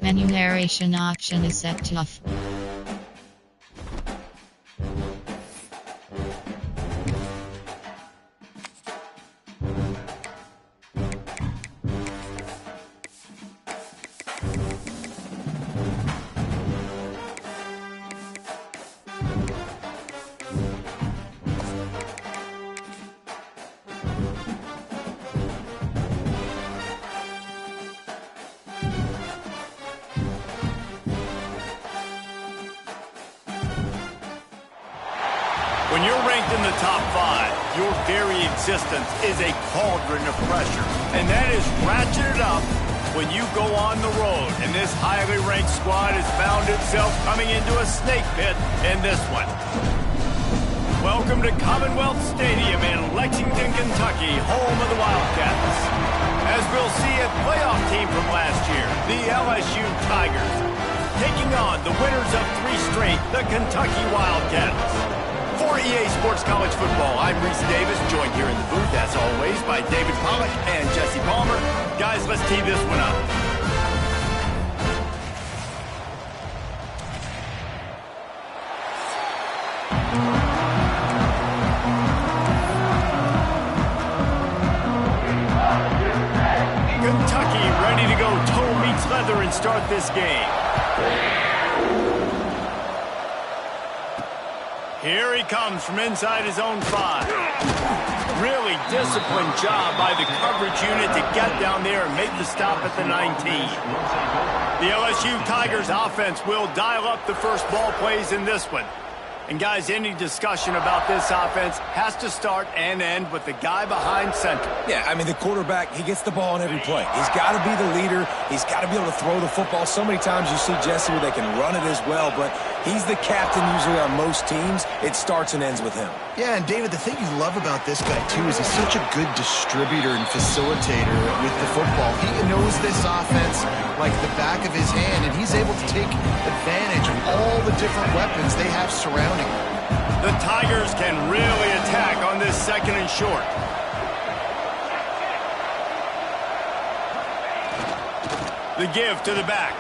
Menu narration option is set to off. When you're ranked in the top 5, your very existence is a cauldron of pressure. And that is ratcheted up when you go on the road. And this highly ranked squad has found itself coming into a snake pit in this one. Welcome to Commonwealth Stadium in Lexington, Kentucky, home of the Wildcats. As we'll see a playoff team from last year, the LSU Tigers, taking on the winners of 3 straight, the Kentucky Wildcats. For EA Sports College Football, I'm Reese Davis, joined here in the booth, as always, by David Pollack and Jesse Palmer. Guys, let's tee this one up. Kentucky ready to go toe meets leather and start this game. Here he comes from inside his own 5. Really disciplined job by the coverage unit to get down there and make the stop at the 19. The LSU Tigers offense will dial up the first ball plays in this one. And guys, any discussion about this offense has to start and end with the guy behind center. Yeah, I mean, the quarterback, he gets the ball on every play. He's got to be the leader. He's got to be able to throw the football. So many times you see Jesse where they can run it as well, but he's the captain usually on most teams. It starts and ends with him. Yeah, and David, the thing you love about this guy, too, is he's such a good distributor and facilitator with the football. He knows this offense like the back of his hand, and he's able to take advantage of all the different weapons they have surrounding him. The Tigers can really attack on this 2nd and short. The give to the back.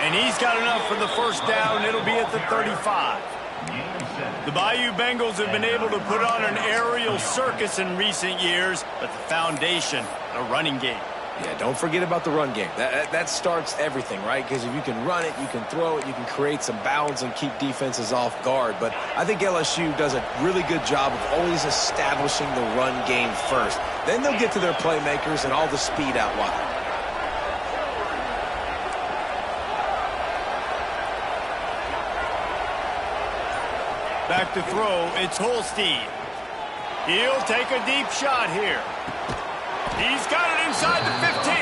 And he's got enough for the first down. It'll be at the 35. The Bayou Bengals have been able to put on an aerial circus in recent years, but the foundation, a running game. Yeah, don't forget about the run game. That starts everything, right? Because if you can run it, you can throw it, you can create some bounds and keep defenses off guard. But I think LSU does a really good job of always establishing the run game first. Then they'll get to their playmakers and all the speed out wide. Back to throw, it's Holstein. He'll take a deep shot here. He's got it inside the 15.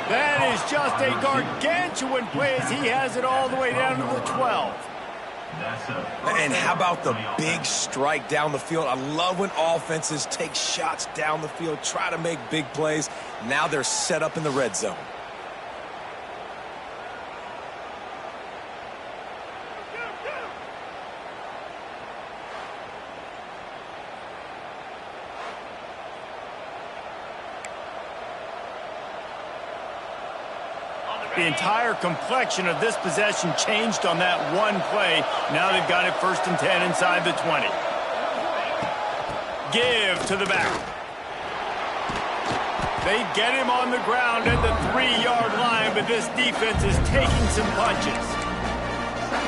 That is just a gargantuan play as he has it all the way down to the 12. And how about the big strike down the field? I love when offenses take shots down the field, try to make big plays. Now they're set up in the red zone. The entire complexion of this possession changed on that one play. Now they've got it 1st and 10 inside the 20. Give to the back. They get him on the ground at the 3-yard line, but this defense is taking some punches.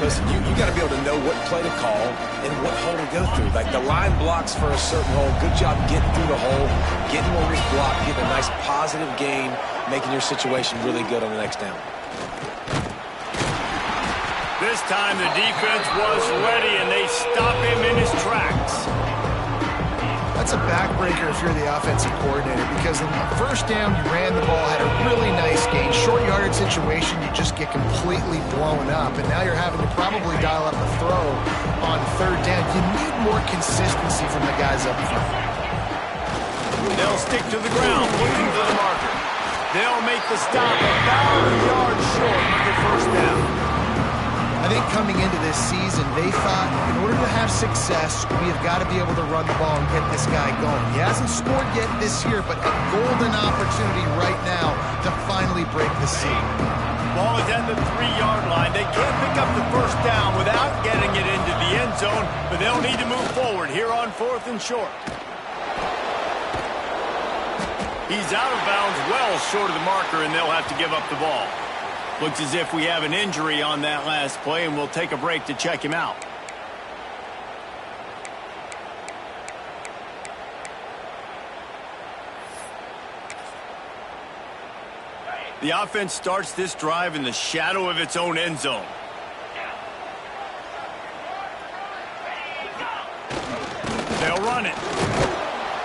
Listen, you got to be able to know what play to call and what hole to go through. Like the line blocks for a certain hole. Good job getting through the hole, getting over his block, getting a nice positive gain, making your situation really good on the next down. This time the defense was ready, and they stop him in his tracks. That's a backbreaker if you're the offensive coordinator, because in the first down, you ran the ball, had a really nice gain. Short yardage situation, you just get completely blown up, and now you're having to probably dial up a throw on 3rd down. You need more consistency from the guys up front. They'll stick to the ground, looking for the marker. They'll make the stop about a yard short of the 1st down. I think coming into this season, they thought in order to have success, we have got to be able to run the ball and get this guy going. He hasn't scored yet this year, but a golden opportunity right now to finally break the seal. Ball is at the 3-yard line. They can't pick up the first down without getting it into the end zone, but they'll need to move forward here on 4th and short. He's out of bounds well short of the marker, and they'll have to give up the ball. Looks as if we have an injury on that last play, and we'll take a break to check him out. The offense starts this drive in the shadow of its own end zone. They'll run it.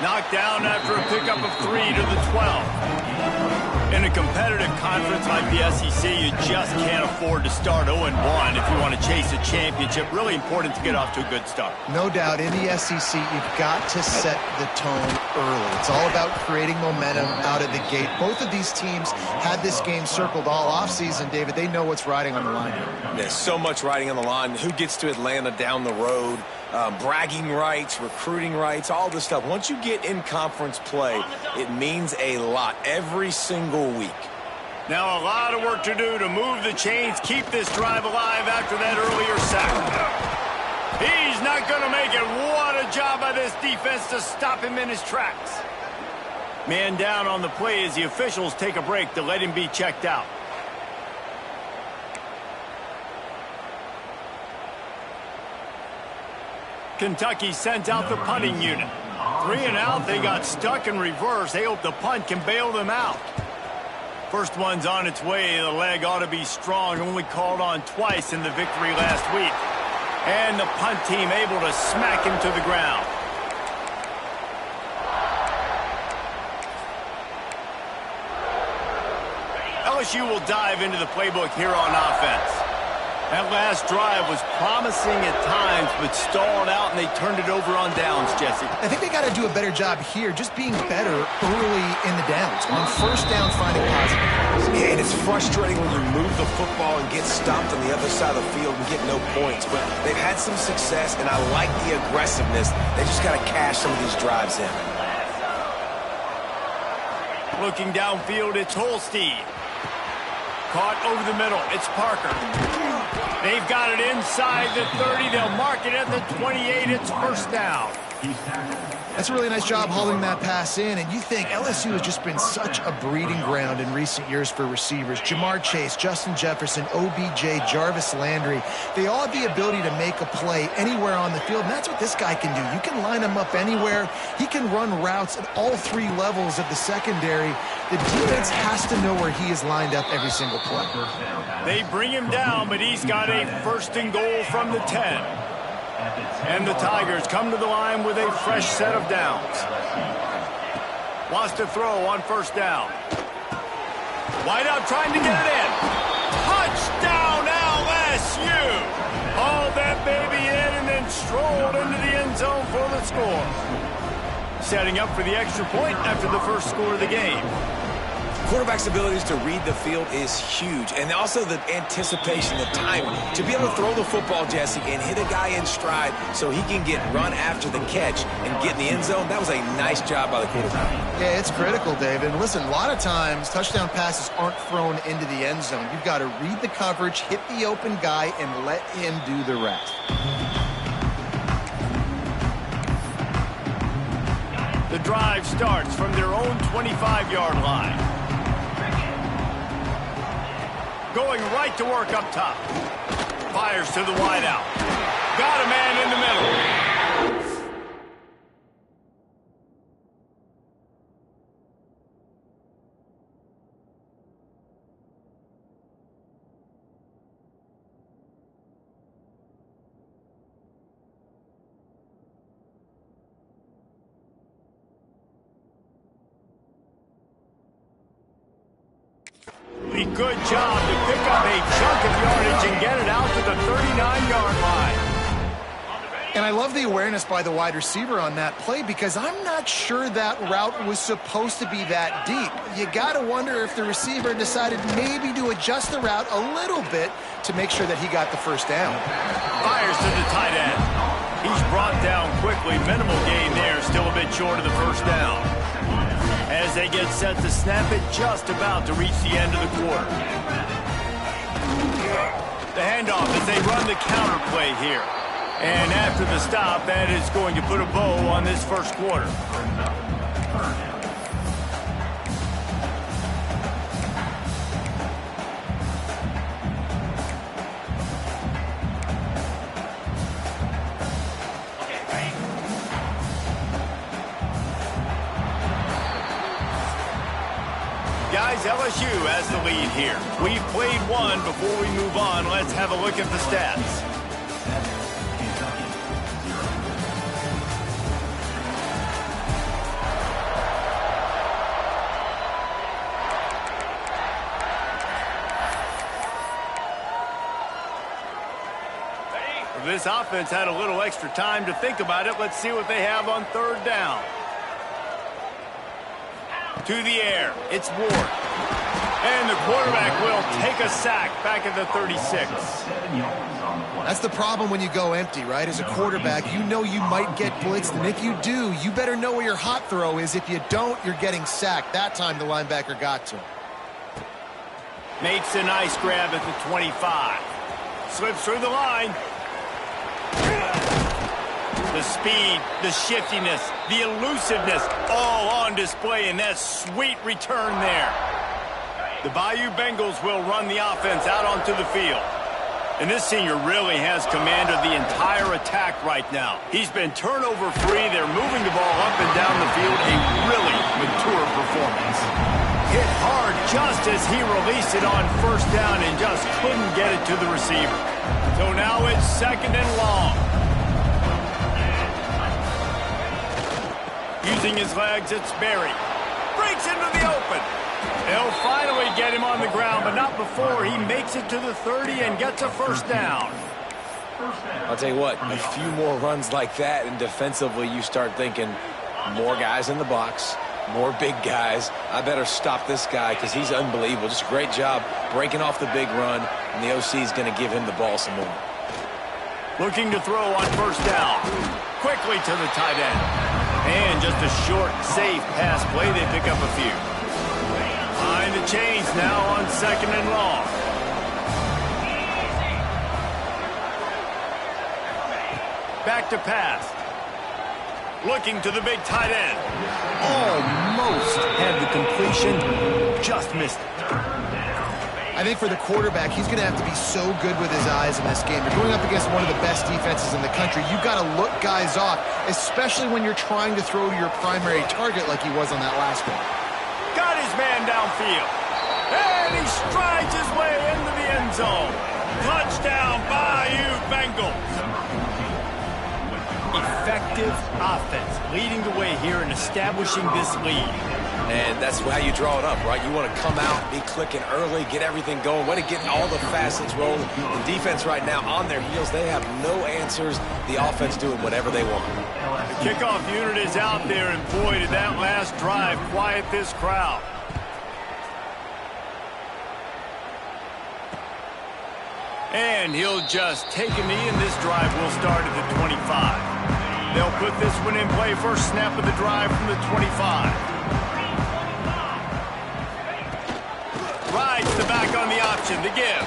Knocked down after a pickup of 3 to the 12. In a competitive conference like the SEC, you just can't afford to start 0-1 if you want to chase a championship. Really important to get off to a good start. No doubt, in the SEC, you've got to set the tone early. It's all about creating momentum out of the gate. Both of these teams had this game circled all offseason, David. They know what's riding on the line here. There's so much riding on the line. Who gets to Atlanta down the road? Bragging rights, recruiting rights, all this stuff. Once you get in conference play, it means a lot every single week. Now a lot of work to do to move the chains, keep this drive alive after that earlier sack. He's not going to make it. What a job by this defense to stop him in his tracks. Man down on the play as the officials take a break to let him be checked out. Kentucky sent out the punting unit. 3 and out, they got stuck in reverse. They hope the punt can bail them out. First one's on its way. The leg ought to be strong. Only called on twice in the victory last week. And the punt team able to smack him to the ground. LSU will dive into the playbook here on offense. That last drive was promising at times, but stalled out, and they turned it over on downs, Jesse. I think they got to do a better job here, just being better early in the downs. On first down, finding positive. Yeah, and it's frustrating when you move the football and get stopped on the other side of the field and get no points. But they've had some success, and I like the aggressiveness. They just got to cash some of these drives in. Looking downfield, it's Holstein. Caught over the middle. It's Parker. They've got it inside the 30. They'll mark it at the 28. It's first down. That's a really nice job holding that pass in, and you think LSU has just been such a breeding ground in recent years for receivers. Jamar Chase, Justin Jefferson, OBJ, Jarvis Landry, they all have the ability to make a play anywhere on the field, and that's what this guy can do. You can line him up anywhere. He can run routes at all 3 levels of the secondary. The defense has to know where he is lined up every single play. They bring him down, but he's got a first and goal from the 10. And the Tigers come to the line with a fresh set of downs. Wants to throw on first down. Wideout trying to get it in. Touchdown LSU! Hauled that baby in and then strolled into the end zone for the score. Setting up for the extra point after the first score of the game. Quarterback's abilities to read the field is huge, and also the anticipation, the timing. To be able to throw the football, Jesse, and hit a guy in stride so he can get run after the catch and get in the end zone, that was a nice job by the quarterback. Yeah, it's critical, David. And listen, a lot of times touchdown passes aren't thrown into the end zone. You've got to read the coverage, hit the open guy, and let him do the rest. The drive starts from their own 25-yard line. Going right to work up top. Fires to the wideout. Got a man in the middle. A good job to pick up a chunk of yardage and get it out to the 39-yard line. And I love the awareness by the wide receiver on that play because I'm not sure that route was supposed to be that deep. You got to wonder if the receiver decided maybe to adjust the route a little bit to make sure that he got the first down. Fires to the tight end. He's brought down quickly. Minimal gain there, still a bit short of the first down. As they get set to snap it, just about to reach the end of the quarter. The handoff as they run the counter play here. And after the stop, that is going to put a bow on this first quarter. Guys, LSU has the lead here. We've played one. Before we move on, let's have a look at the stats. This offense had a little extra time to think about it. Let's see what they have on third down. To the air, it's Ward. And the quarterback will take a sack back at the 36. That's the problem when you go empty, right? As a quarterback, you know you might get blitzed, and if you do, you better know where your hot throw is. If you don't, you're getting sacked. That time the linebacker got to him. Makes a nice grab at the 25. Slips through the line. The speed, the shiftiness, the elusiveness, all on display in that sweet return there. The Bayou Bengals will run the offense out onto the field. And this senior really has command of the entire attack right now. He's been turnover-free. They're moving the ball up and down the field. A really mature performance. Hit hard just as he released it on first down and just couldn't get it to the receiver. So now it's 2nd and long. Using his legs, it's Berry. Breaks into the open. They'll finally get him on the ground, but not before he makes it to the 30 and gets a first down. I'll tell you what, a few more runs like that, and defensively you start thinking more guys in the box, more big guys. I better stop this guy because he's unbelievable. Just a great job breaking off the big run, and the OC is going to give him the ball some more. Looking to throw on first down. Quickly to the tight end. And just a short, safe pass play. They pick up a few. Behind the chains now on 2nd and long. Back to pass. Looking to the big tight end. Almost had the completion. Just missed it. I think for the quarterback, he's going to have to be so good with his eyes in this game. You're going up against one of the best defenses in the country. You've got to look guys off, especially when you're trying to throw to your primary target like he was on that last one. Got his man downfield. And he strides his way into the end zone. Touchdown, Bayou Bengals. Effective offense leading the way here and establishing this lead. And that's how you draw it up, right? You want to come out, be clicking early, get everything going, want to get all the facets rolling. The defense right now on their heels, they have no answers. The offense doing whatever they want. The kickoff unit is out there, and boy, did that last drive quiet this crowd. And he'll just take a knee, and this drive will start at the 25. They'll put this one in play. First snap of the drive from the 25. Rides the back on the option to give.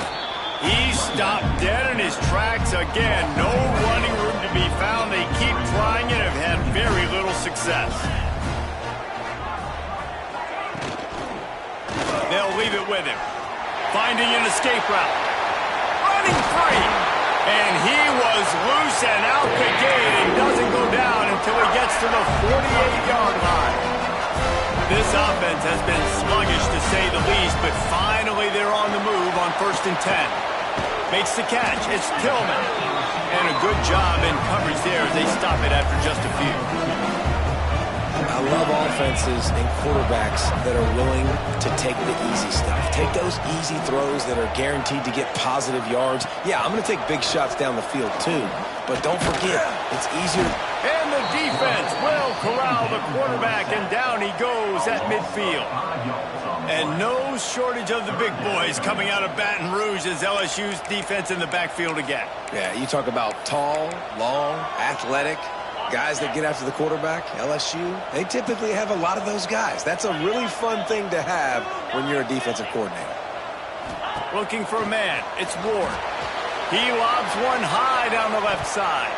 He stopped dead in his tracks again. No running room to be found. They keep trying it and have had very little success. They'll leave it with him. Finding an escape route. Running free. And he was loose and out the gate and doesn't go down until he gets to the 48-yard line. This offense has been sluggish to say the least, but finally they're on the move on 1st and 10. Makes the catch. It's Tillman. And a good job in coverage there as they stop it after just a few. I love offenses and quarterbacks that are willing to take the easy stuff. Take those easy throws that are guaranteed to get positive yards. Yeah, I'm going to take big shots down the field too, but don't forget, it's easier. And the defense will corral the quarterback, and down he goes at midfield. And no shortage of the big boys coming out of Baton Rouge as LSU's defense in the backfield again. Yeah, you talk about tall, long, athletic guys that get after the quarterback. LSU, they typically have a lot of those guys. That's a really fun thing to have when you're a defensive coordinator. Looking for a man. It's Ward. He lobs one high down the left side.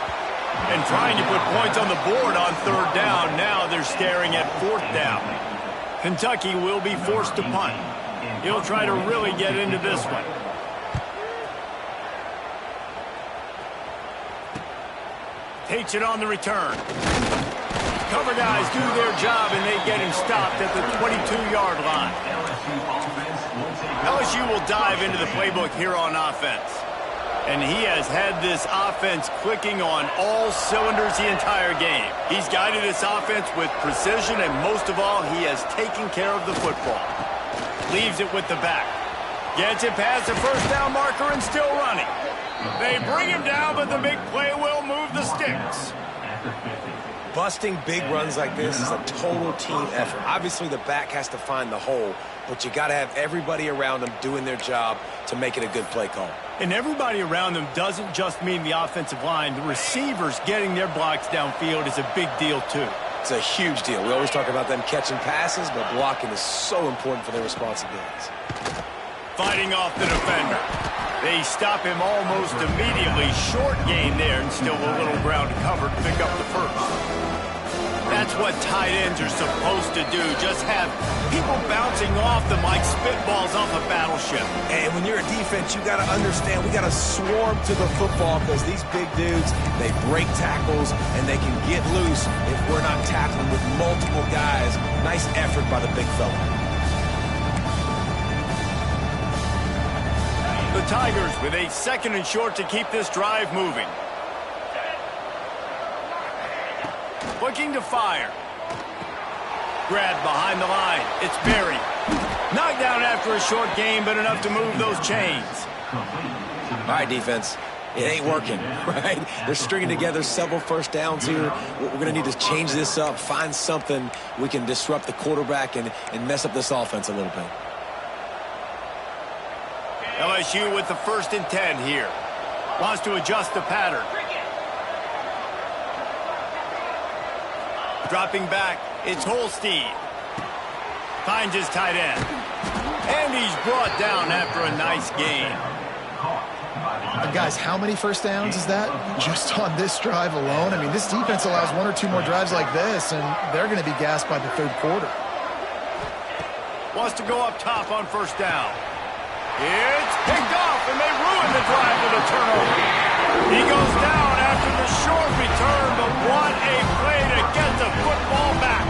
And trying to put points on the board on third down. Now they're staring at fourth down. Kentucky will be forced to punt. He'll try to really get into this one. Takes it on the return. Cover guys do their job, and they get him stopped at the 22-yard line. LSU will dive into the playbook here on offense. And he has had this offense clicking on all cylinders the entire game. He's guided this offense with precision, and most of all, he has taken care of the football. Leaves it with the back. Gets it past the first down marker and still running. They bring him down, but the big play will move the sticks. Busting big runs like this is a total team effort. Obviously, the back has to find the hole, but you got to have everybody around them doing their job to make it a good play call. And everybody around them doesn't just mean the offensive line. The receivers getting their blocks downfield is a big deal, too. It's a huge deal. We always talk about them catching passes, but blocking is so important for their responsibilities. Fighting off the defender. They stop him almost immediately. Short gain there, and still a little ground to cover to pick up the first. That's what tight ends are supposed to do. Just have people bouncing off them like spitballs off a battleship. And when you're a defense, you got to understand, we got to swarm to the football because these big dudes, they break tackles and they can get loose if we're not tackling with multiple guys. Nice effort by the big fella. The Tigers with a second and short to keep this drive moving. Looking to fire. Grabbed behind the line. It's Berry. Knocked down after a short game, but enough to move those chains. All right, defense. It ain't working, right? They're stringing together several first downs here. We're going to need to change this up, find something we can disrupt the quarterback and mess up this offense a little bit. LSU with the 1st and 10 here. Wants to adjust the pattern. Dropping back, it's Holstein. Finds his tight end. And he's brought down after a nice gain. Guys, how many first downs is that just on this drive alone? I mean, this defense allows 1 or 2 more drives like this, and they're going to be gassed by the third quarter. Wants to go up top on first down. It's picked off, and they ruin the drive with a turnover. He goes down after the short return, but what a play to get the football back.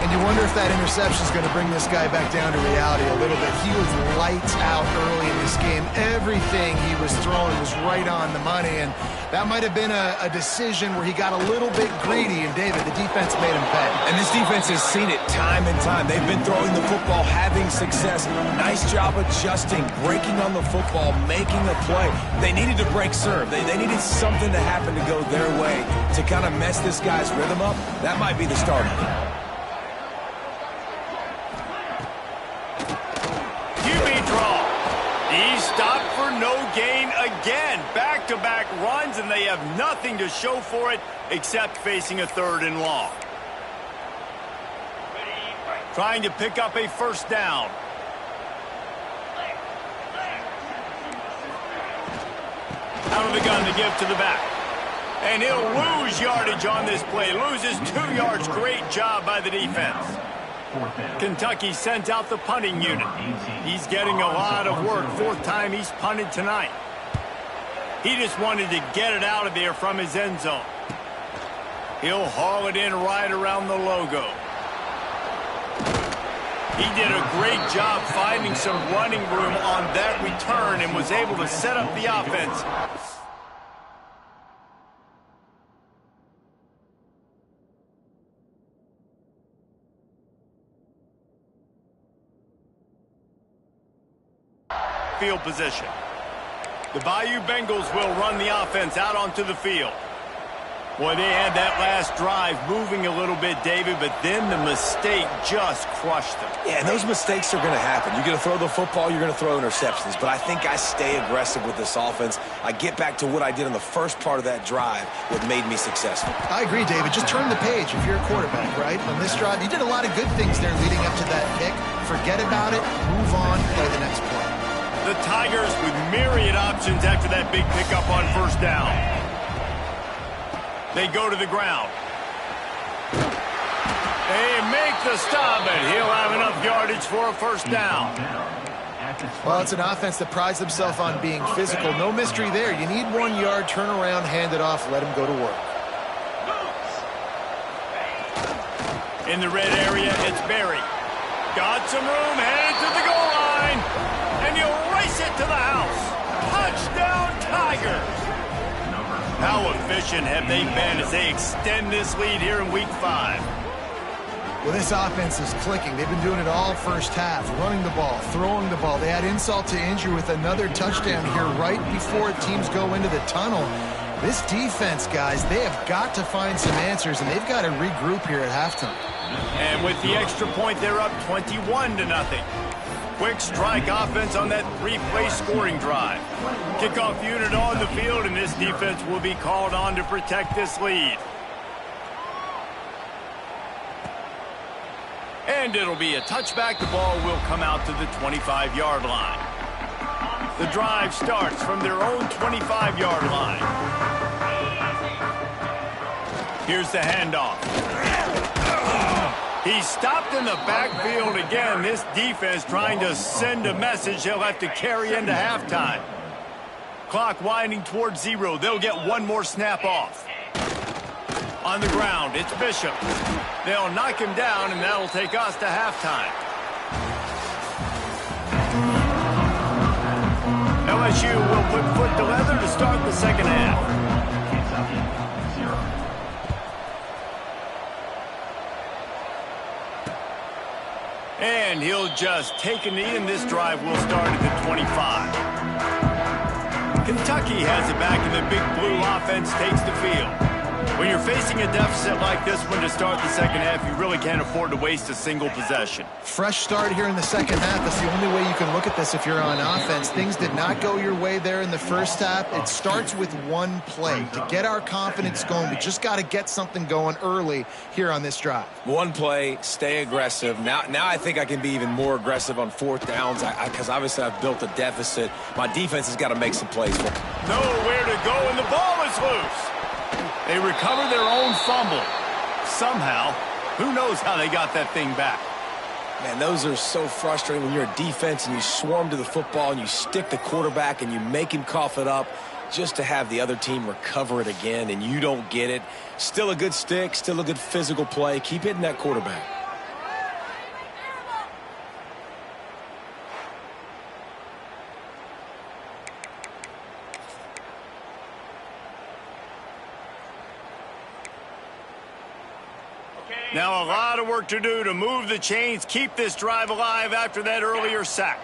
And you wonder if that interception is going to bring this guy back down to reality a little bit. He was lights out early in this game. Everything he was throwing was right on the money, and that might have been a decision where he got a little bit greedy, and David, the defense made him pay. And this defense has seen it time and time. They've been throwing the football, having success. Nice job adjusting, breaking on the football, making a play. They needed to break serve. They needed something to happen to go their way to kind of mess this guy's rhythm up. That might be the start of it. He's stopped for no gain again. Back-to-back runs, and they have nothing to show for it except facing a 3rd and long. Trying to pick up a first down. Out of the gun to give to the back. And he'll lose yardage on this play. Loses 2 yards. Great job by the defense. Kentucky sent out the punting unit. He's getting a lot of work. 4th time he's punted tonight. He just wanted to get it out of there from his end zone. He'll haul it in right around the logo. He did a great job finding some running room on that return and was able to set up the offense. Field position. The Bayou Bengals will run the offense out onto the field. Boy, they had that last drive moving a little bit, David, but then the mistake just crushed them. Yeah, and those mistakes are going to happen. You're going to throw the football, you're going to throw interceptions, but I think I stay aggressive with this offense. I get back to what I did in the first part of that drive, what made me successful. I agree, David. Just turn the page if you're a quarterback, right? On this drive, you did a lot of good things there leading up to that pick. Forget about it, move on, play the next play. The Tigers with myriad options after that big pickup on first down. They go to the ground. They make the stop, and he'll have enough yardage for a first down. Well, it's an offense that prides themselves on being physical. No mystery there. You need 1 yard, turn around, hand it off, let him go to work. In the red area, it's Barry. Got some room, headed to the goal line, and you race it to the house. Touchdown, Tigers! How efficient have they been as they extend this lead here in Week 5? Well, this offense is clicking. They've been doing it all first half, running the ball, throwing the ball. They had insult to injury with another touchdown here right before teams go into the tunnel. This defense, guys, they have got to find some answers, and they've got to regroup here at halftime. And with the extra point, they're up 21-0. Quick strike offense on that 3-play scoring drive. Kickoff unit on the field, and this defense will be called on to protect this lead. And it'll be a touchback. The ball will come out to the 25-yard line. The drive starts from their own 25-yard line. Here's the handoff. He's stopped in the backfield again. This defense trying to send a message they'll have to carry into halftime. Clock winding towards 0. They'll get one more snap off. On the ground, it's Bishop. They'll knock him down, and that'll take us to halftime. LSU will put foot to leather to start the second half. And he'll just take a knee, and this drive will start at the 25. Kentucky has it back, and the big blue offense takes the field. When you're facing a deficit like this one to start the second half, you really can't afford to waste a single possession. Fresh start here in the second half. That's the only way you can look at this if you're on offense. Things did not go your way there in the first half. It starts with one play. To get our confidence going, we just got to get something going early here on this drive. One play, stay aggressive. Now I think I can be even more aggressive on fourth downs because obviously I've built a deficit. My defense has got to make some plays. Nowhere to go, and the ball is loose. They recover their own fumble. Somehow, who knows how they got that thing back. Man, those are so frustrating when you're a defense and you swarm to the football and you stick the quarterback and you make him cough it up just to have the other team recover it again and you don't get it. Still a good stick, still a good physical play. Keep hitting that quarterback. Now a lot of work to do to move the chains, keep this drive alive after that earlier sack.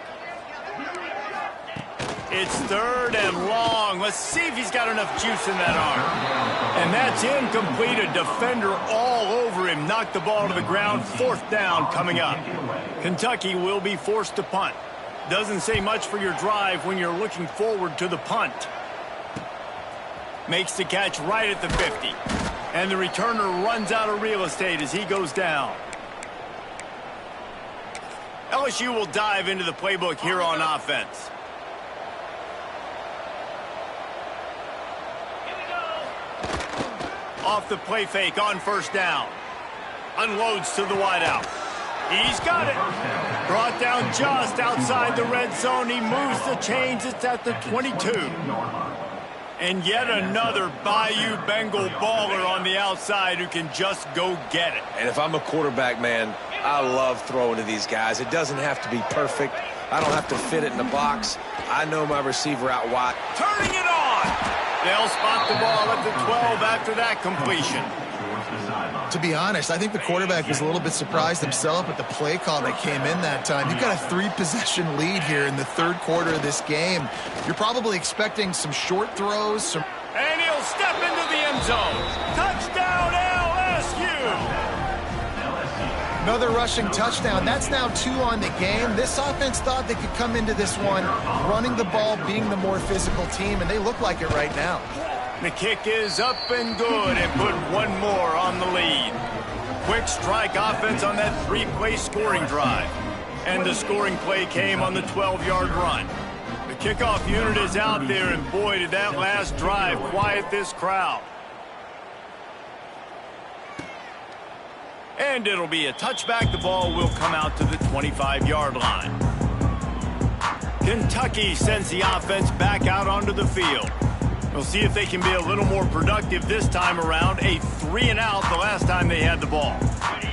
It's third and long. Let's see if he's got enough juice in that arm. And that's incomplete. A defender all over him. Knocked the ball to the ground. Fourth down coming up. Kentucky will be forced to punt. Doesn't say much for your drive when you're looking forward to the punt. Makes the catch right at the 50. And the returner runs out of real estate as he goes down. LSU will dive into the playbook here on offense. Off the play fake on first down. Unloads to the wideout. He's got it. Brought down just outside the red zone. He moves the chains. It's at the 22. And yet another Bayou Bengal baller on the outside who can just go get it. And if I'm a quarterback, man, I love throwing to these guys. It doesn't have to be perfect. I don't have to fit it in the box. I know my receiver out wide. Turning it on. They'll spot the ball at the 12 after that completion. To be honest, I think the quarterback was a little bit surprised himself at the play call that came in that time. You've got a 3-possession lead here in the third quarter of this game. You're probably expecting some short throws. And he'll step into the end zone. Touchdown, LSU! Another rushing touchdown. That's now 2 on the game. This offense thought they could come into this one running the ball, being the more physical team, and they look like it right now. The kick is up and good and put one more on the lead. Quick strike offense on that 3-play scoring drive. And the scoring play came on the 12-yard run. Kickoff unit is out there, and boy, did that last drive quiet this crowd. And it'll be a touchback. The ball will come out to the 25-yard line. Kentucky sends the offense back out onto the field. We'll see if they can be a little more productive this time around. A 3-and-out the last time they had the ball.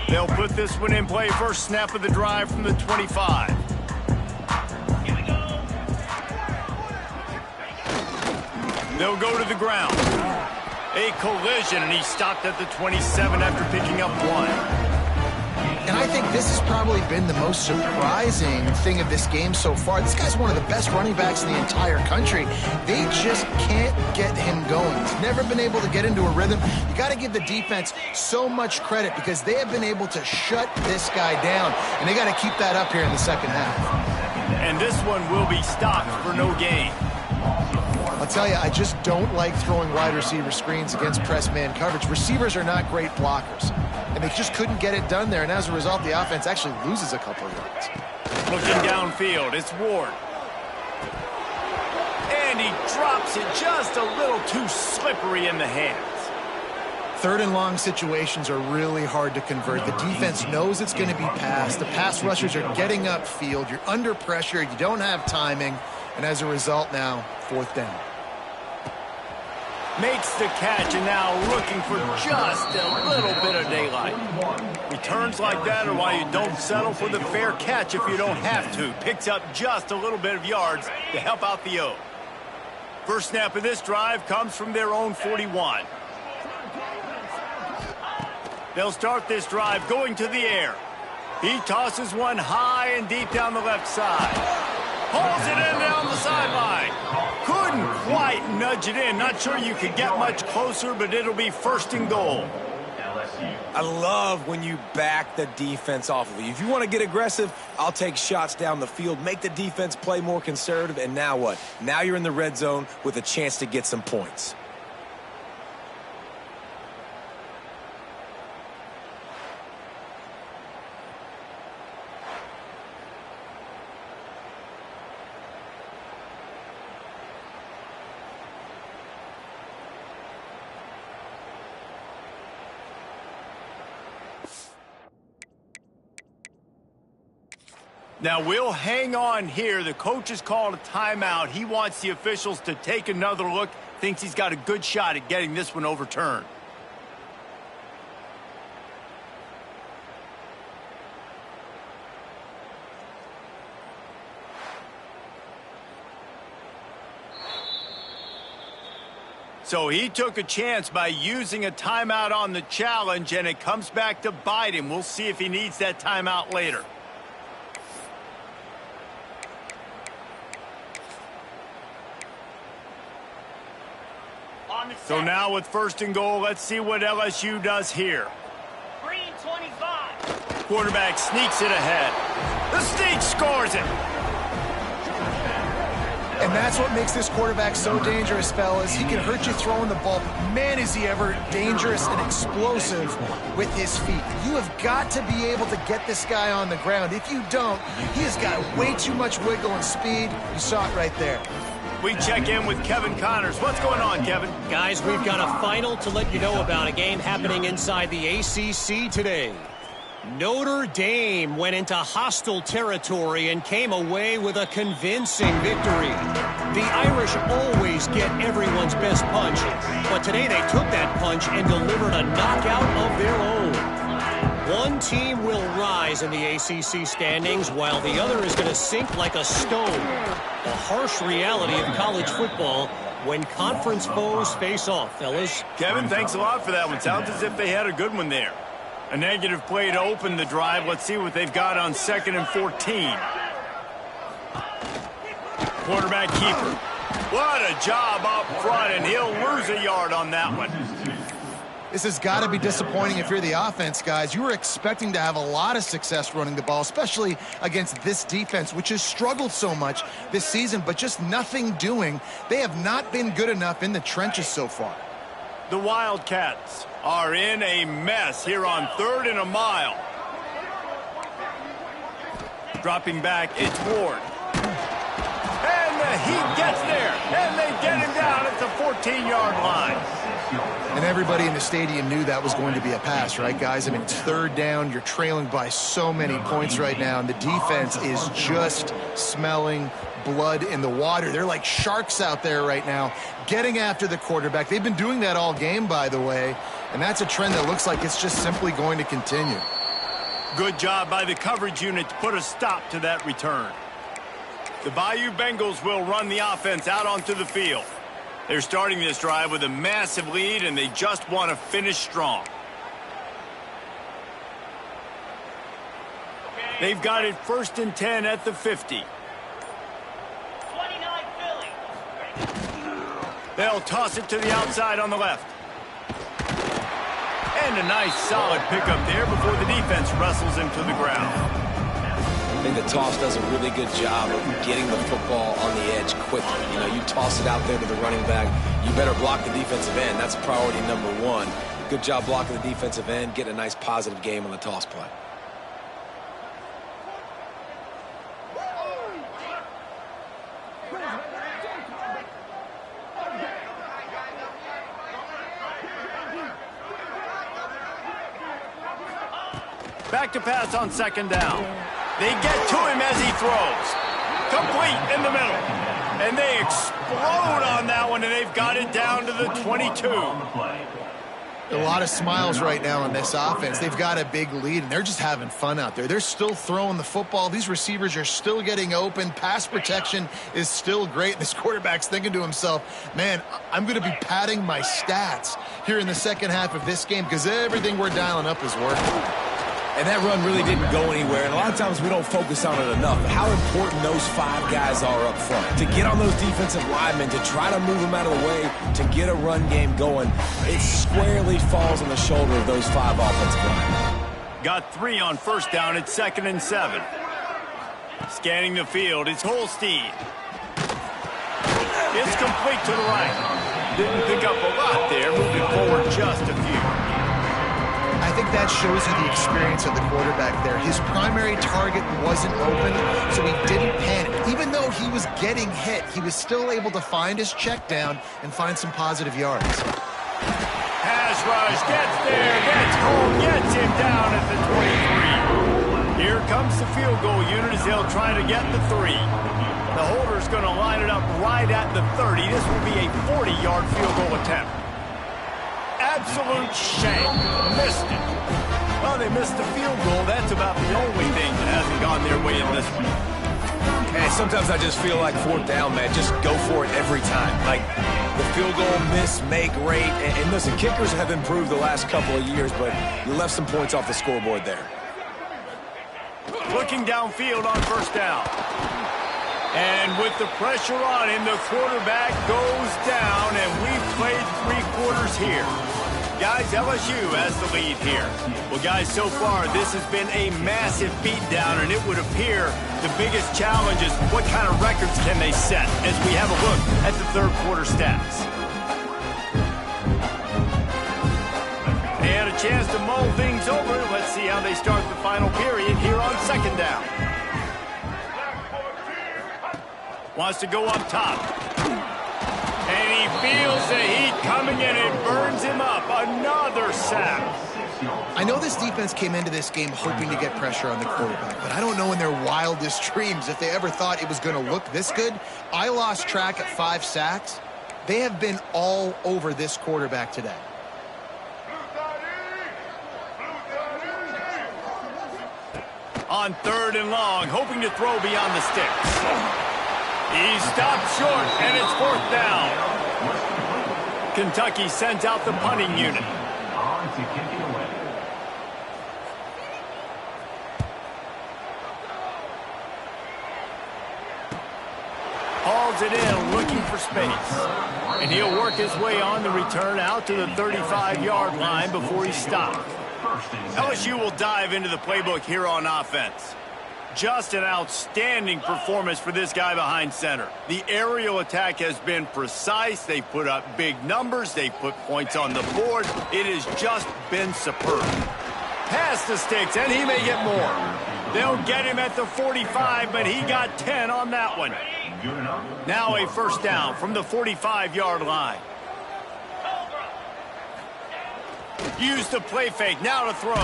They'll put this one in play. First snap of the drive from the 25. They'll go to the ground. A collision, and he stopped at the 27 after picking up 1. And I think this has probably been the most surprising thing of this game so far. This guy's one of the best running backs in the entire country. They just can't get him going. He's never been able to get into a rhythm. You got to give the defense so much credit because they have been able to shut this guy down. And they got to keep that up here in the second half. And this one will be stopped for no gain. I'll tell you, I just don't like throwing wide receiver screens against press man coverage. Receivers are not great blockers, and they just couldn't get it done there, and as a result, the offense actually loses a couple of yards. Looking downfield, it's Ward. And he drops it just a little too slippery in the hands. Third and long situations are really hard to convert. The defense knows it's going to be passed. The pass rushers are getting upfield. You're under pressure. You don't have timing, and as a result now, fourth down. Makes the catch, and now looking for just a little bit of daylight. Returns like that are why you don't settle for the fair catch if you don't have to. Picks up just a little bit of yards to help out the O. First snap of this drive comes from their own 41. They'll start this drive going to the air. He tosses one high and deep down the left side. Pulls it in down the sideline. Couldn't quite nudge it in. Not sure you could get much closer, but it'll be first and goal. I love when you back the defense off of you. If you want to get aggressive, I'll take shots down the field, make the defense play more conservative, and now what? Now you're in the red zone with a chance to get some points. Now, we'll hang on here. The coach has called a timeout. He wants the officials to take another look. Thinks he's got a good shot at getting this one overturned. So he took a chance by using a timeout on the challenge, and it comes back to bite him. We'll see if he needs that timeout later. So now with first and goal, let's see what LSU does here. Green 25. Quarterback sneaks it ahead. The sneak scores it. And that's what makes this quarterback so dangerous, fellas. He can hurt you throwing the ball. Man, is he ever dangerous and explosive with his feet. You have got to be able to get this guy on the ground. If you don't, he has got way too much wiggle and speed. You saw it right there. We check in with Kevin Connors. What's going on, Kevin? Guys, we've got a final to let you know about, a game happening inside the ACC today. Notre Dame went into hostile territory and came away with a convincing victory. The Irish always get everyone's best punch, but today they took that punch and delivered a knockout of their own. One team will rise in the ACC standings while the other is going to sink like a stone. The harsh reality of college football when conference foes face off, fellas. Kevin, thanks a lot for that one. Sounds as if they had a good one there. A negative play to open the drive. Let's see what they've got on 2nd and 14. Quarterback keeper. What a job up front, and he'll lose a yard on that one. This has got to be disappointing if you're the offense, guys. You were expecting to have a lot of success running the ball, especially against this defense, which has struggled so much this season, but just nothing doing. They have not been good enough in the trenches so far. The Wildcats are in a mess here on 3rd and a mile. Dropping back, it's Ward. And the he gets there, and they get him down at the 14-yard line. And everybody in the stadium knew that was going to be a pass, right, guys? I mean, it's third down. You're trailing by so many points right now, and the defense is just smelling blood in the water. They're like sharks out there right now, getting after the quarterback. They've been doing that all game, by the way, and that's a trend that looks like it's just simply going to continue. Good job by the coverage unit to put a stop to that return. The Bayou Bengals will run the offense out onto the field. They're starting this drive with a massive lead, and they just want to finish strong. They've got it 1st and 10 at the 50. 29 Philly. They'll toss it to the outside on the left. And a nice solid pickup there before the defense wrestles him to the ground. I think the toss does a really good job of getting the football on the edge quickly. You know, you toss it out there to the running back, you better block the defensive end. That's priority number one. Good job blocking the defensive end, getting a nice positive game on the toss play. Back to pass on 2nd down. They get to him as he throws. Complete in the middle. And they explode on that one, and they've got it down to the 22. A lot of smiles right now on this offense. They've got a big lead, and they're just having fun out there. They're still throwing the football. These receivers are still getting open. Pass protection is still great. This quarterback's thinking to himself, man, I'm going to be padding my stats here in the second half of this game because everything we're dialing up is working. And that run really didn't go anywhere, and a lot of times we don't focus on it enough. How important those 5 guys are up front. To get on those defensive linemen, to try to move them out of the way, to get a run game going, it squarely falls on the shoulder of those 5 offensive linemen. Got 3 on 1st down at 2nd and 7. Scanning the field, it's Holstein. It's complete to the right. Didn't pick up a lot there, moving forward just a few. I think that shows you the experience of the quarterback there. His primary target wasn't open, so he didn't panic. Even though he was getting hit, he was still able to find his check down and find some positive yards. Pass rush, gets there, gets home, gets him down at the 23. Here comes the field goal unit as they'll try to get the 3. The holder's going to line it up right at the 30. This will be a 40-yard field goal attempt. Absolute shame. Missed it. Well, they missed the field goal. That's about the only thing that hasn't gone their way in this one. And sometimes I just feel like 4th down, man, just go for it every time. Like the field goal miss, make rate. And listen, kickers have improved the last couple of years, but you left some points off the scoreboard there. Looking downfield on 1st down. And with the pressure on him, the quarterback goes down, and we've played 3 quarters here. Guys, LSU has the lead here. Well, guys, so far, this has been a massive beatdown, and it would appear the biggest challenge is what kind of records can they set as we have a look at the 3rd quarter stats. They had a chance to mull things over. Let's see how they start the final period here on 2nd down. Wants to go up top. And he feels the heat coming in. It burns him up. Another sack. I know this defense came into this game hoping to get pressure on the quarterback, but I don't know in their wildest dreams if they ever thought it was going to look this good. I lost track at 5 sacks. They have been all over this quarterback today. On 3rd and long, hoping to throw beyond the sticks. He stopped short, and it's 4th down. Kentucky sends out the punting unit. Hauls it in, looking for space. And he'll work his way on the return out to the 35-yard line before he's stopped. LSU will dive into the playbook here on offense. Just an outstanding performance for this guy behind center. The aerial attack has been precise. They put up big numbers. They put points on the board. It has just been superb. Past the sticks, and he may get more. They'll get him at the 45, but he got 10 on that one. Now a first down from the 45-yard line. Use the play fake, now to throw.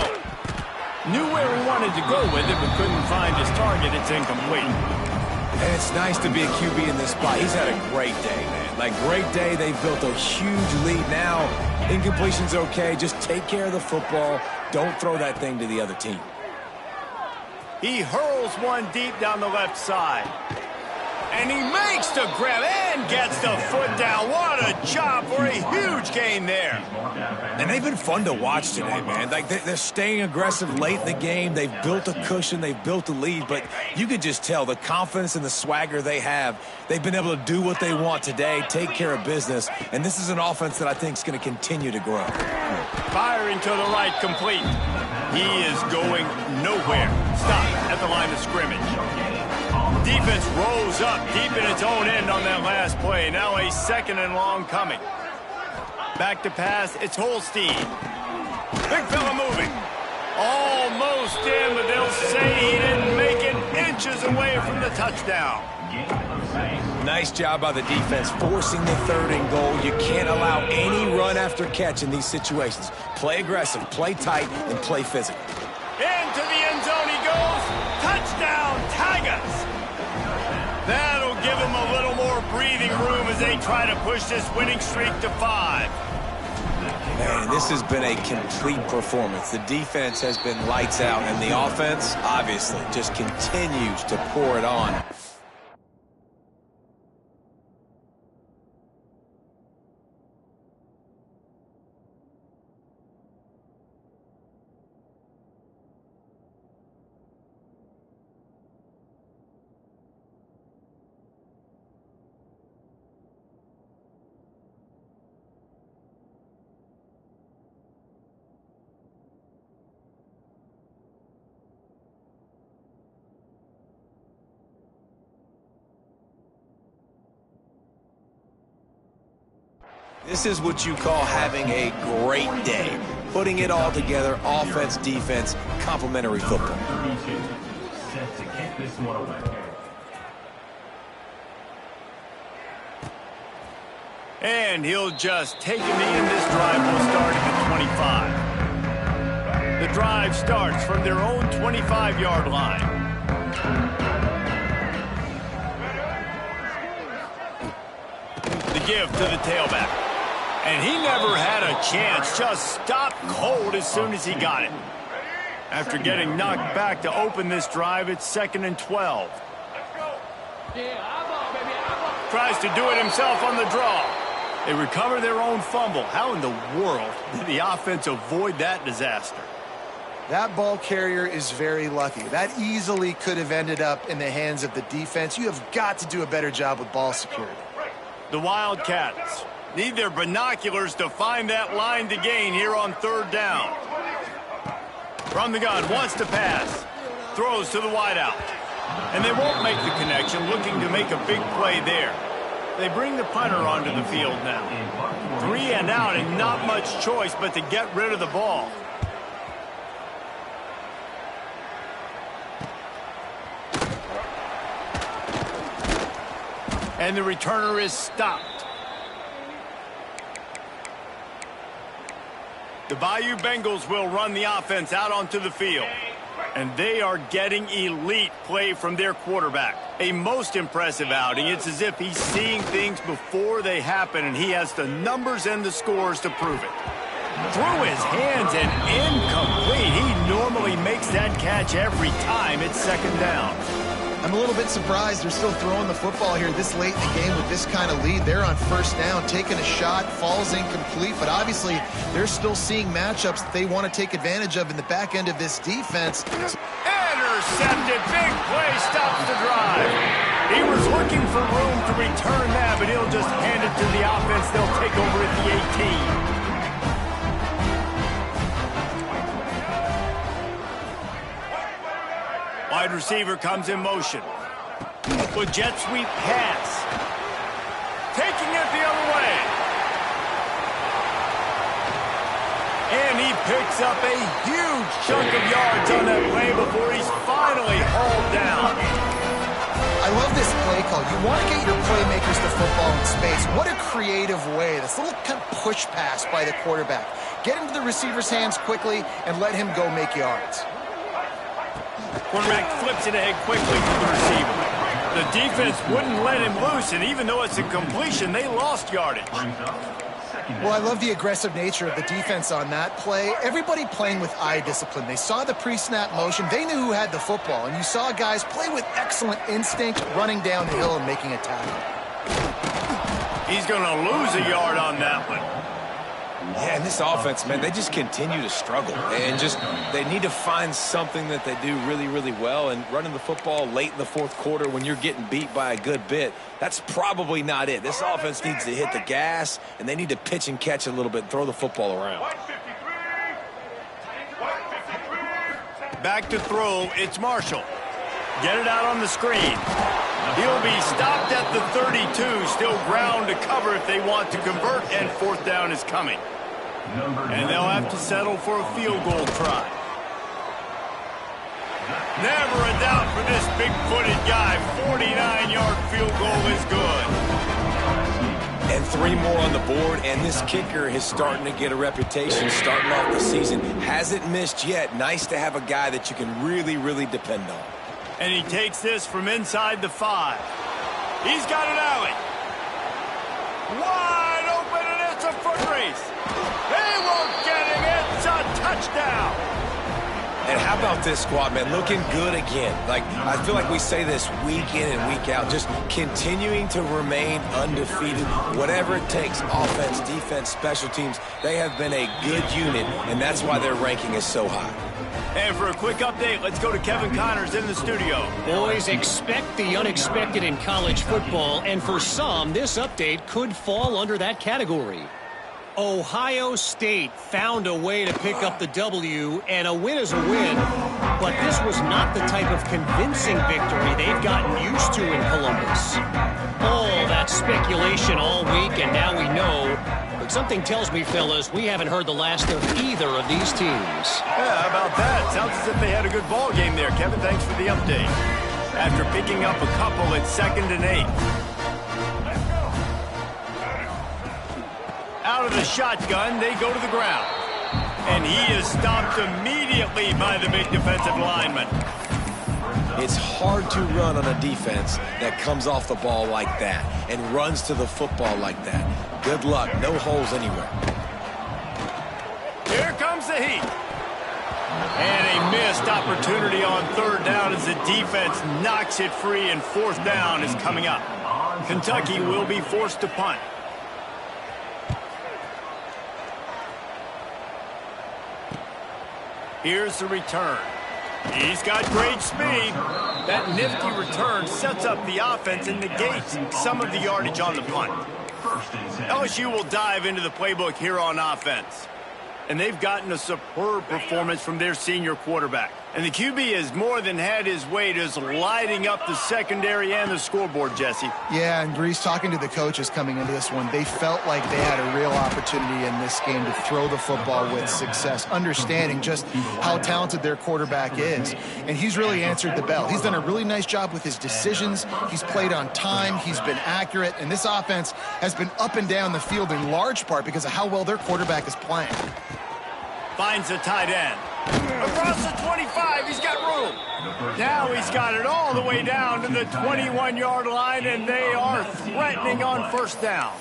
Knew where he wanted to go with it, but couldn't find his target. It's incomplete. And it's nice to be a QB in this spot. He's had a great day, man. Like, great day. They've built a huge lead now. Incompletion's okay. Just take care of the football. Don't throw that thing to the other team. He hurls one deep down the left side. And he makes the grab and gets the foot down. What a job for a huge gain there. And they've been fun to watch today, man. Like, they're staying aggressive late in the game. They've built a cushion. They've built a lead. But you could just tell the confidence and the swagger they have. They've been able to do what they want today, take care of business. And this is an offense that I think is going to continue to grow. Firing to the right, complete. He is going nowhere. Stop at the line of scrimmage. Defense rolls up deep in its own end on that last play. Now a second and long coming. Back to pass, it's Holstein. Big fella moving. Almost in, but they'll say he didn't make it, inches away from the touchdown. Nice job by the defense forcing the third and goal. You can't allow any run after catch in these situations. Play aggressive, play tight, and play physical. Into the end zone he goes. Touchdown, Tigers. That'll give them a little more breathing room as they try to push this winning streak to 5. Man, this has been a complete performance. The defense has been lights out, and the offense, obviously, just continues to pour it on. This is what you call having a great day. Putting it all together, offense, defense, complementary football. And he'll just take a knee, and this drive will start at the 25. The drive starts from their own 25-yard line. The give to the tailback. And he never had a chance, just stopped cold as soon as he got it. After getting knocked back to open this drive, it's 2nd and 12. Tries to do it himself on the draw. They recover their own fumble. How in the world did the offense avoid that disaster? That ball carrier is very lucky. That easily could have ended up in the hands of the defense. You have got to do a better job with ball security. The Wildcats need their binoculars to find that line to gain here on 3rd down. From the gun, wants to pass. Throws to the wideout. And they won't make the connection, looking to make a big play there. They bring the punter onto the field now. 3 and out, and not much choice but to get rid of the ball. And the returner is stopped. The Bayou Bengals will run the offense out onto the field. And they are getting elite play from their quarterback. A most impressive outing. It's as if he's seeing things before they happen, and he has the numbers and the scores to prove it. Through his hands and incomplete. He normally makes that catch every time. It's 2nd down. I'm a little bit surprised they're still throwing the football here this late in the game with this kind of lead. They're on 1st down, taking a shot, falls incomplete, but obviously they're still seeing matchups that they want to take advantage of in the back end of this defense. Intercepted, big play, stops the drive. He was looking for room to return that, but he'll just hand it to the offense. They'll take over at the 18. Wide receiver comes in motion. With jet sweep pass. Taking it the other way. And he picks up a huge chunk of yards on that play before he's finally hauled down. I love this play call. You want to get your playmakers the football in space. What a creative way. This little kind of push pass by the quarterback. Get into the receiver's hands quickly and let him go make yards. Quarterback flips it ahead quickly to the receiver. The defense wouldn't let him loose, and even though it's a completion, they lost yardage. Well, I love the aggressive nature of the defense on that play. Everybody playing with eye discipline. They saw the pre-snap motion. They knew who had the football, and you saw guys play with excellent instinct, running down the hill and making a tackle. He's going to lose a yard on that one. Yeah, and this offense, man, they just continue to struggle. And they need to find something that they do really, really well. And running the football late in the fourth quarter when you're getting beat by a good bit, that's probably not it. This offense needs to hit the gas, and they need to pitch and catch a little bit and throw the football around. Back to throw, it's Marshall. Get it out on the screen. He'll be stopped at the 32, still ground to cover if they want to convert, and fourth down is coming. And they'll have to settle for a field goal try. Never a doubt for this big-footed guy. 49-yard field goal is good. And 3 more on the board, and this kicker is starting to get a reputation starting off the season. Hasn't missed yet. Nice to have a guy that you can really, really depend on. And he takes this from inside the 5. He's got an alley. Wide open, and it's a foot race. They won't get him. It's a touchdown. And how about this squad, man? Looking good again. Like, I feel like we say this week in and week out, just continuing to remain undefeated, whatever it takes, offense, defense, special teams. They have been a good unit, and that's why their ranking is so high. And for a quick update, let's go to Kevin Connors in the studio. Boys, expect the unexpected in college football, and for some, this update could fall under that category. Ohio State found a way to pick up the W, and a win is a win, but this was not the type of convincing victory they've gotten used to in Columbus. All that speculation all week, and now we know. But something tells me, fellas, we haven't heard the last of either of these teams. Yeah, how about that? Sounds as if they had a good ball game there. Kevin, thanks for the update. After picking up a couple, it's 2nd and 8. Out of the shotgun, they go to the ground. And he is stopped immediately by the big defensive lineman. It's hard to run on a defense that comes off the ball like that and runs to the football like that. Good luck. No holes anywhere. Here comes the heat. And a missed opportunity on 3rd down as the defense knocks it free, and 4th down is coming up. Kentucky will be forced to punt. Here's the return. He's got great speed. That nifty return sets up the offense and negates some of the yardage on the punt. LSU will dive into the playbook here on offense. And they've gotten a superb performance from their senior quarterback. And the QB has more than had his way, just lighting up the secondary and the scoreboard, Jesse. Yeah, and Grease, talking to the coaches coming into this one, they felt like they had a real opportunity in this game to throw the football with success, understanding just how talented their quarterback is. And he's really answered the bell. He's done a really nice job with his decisions. He's played on time. He's been accurate. And this offense has been up and down the field in large part because of how well their quarterback is playing. Finds the tight end. Across the 25, he's got room. Now he's got it all the way down to the 21-yard line, and they are threatening on 1st down.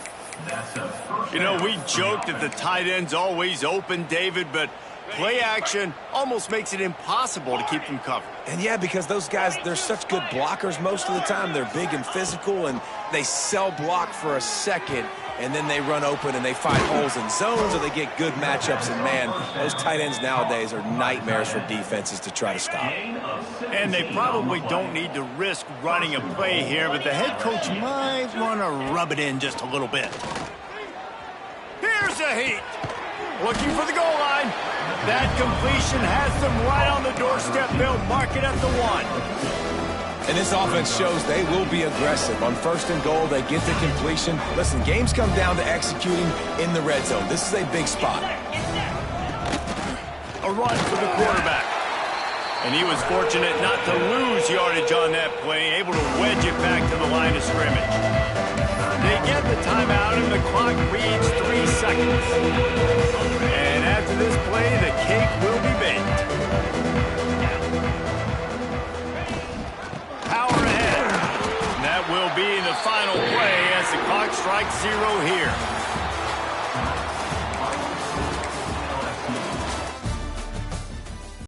You know, we joked that the tight end's always open, David, but play action almost makes it impossible to keep them covered. And yeah, because those guys, they're such good blockers most of the time. They're big and physical, and they sell block for a second, and then they run open and they find holes in zones, or they get good matchups. And, man, those tight ends nowadays are nightmares for defenses to try to stop. And they probably don't need to risk running a play here, but the head coach might want to rub it in just a little bit. Here's a heat. Looking for the goal line. That completion has them right on the doorstep. They'll mark it at the 1. And this offense shows they will be aggressive. On 1st and goal, they get the completion. Listen, games come down to executing in the red zone. This is a big spot. a run for the quarterback. And he was fortunate not to lose yardage on that play, able to wedge it back to the line of scrimmage. They get the timeout, and the clock reads 3 seconds. And after this play, the cake will be baked. Power ahead. And that will be the final play as the clock strikes 0 here.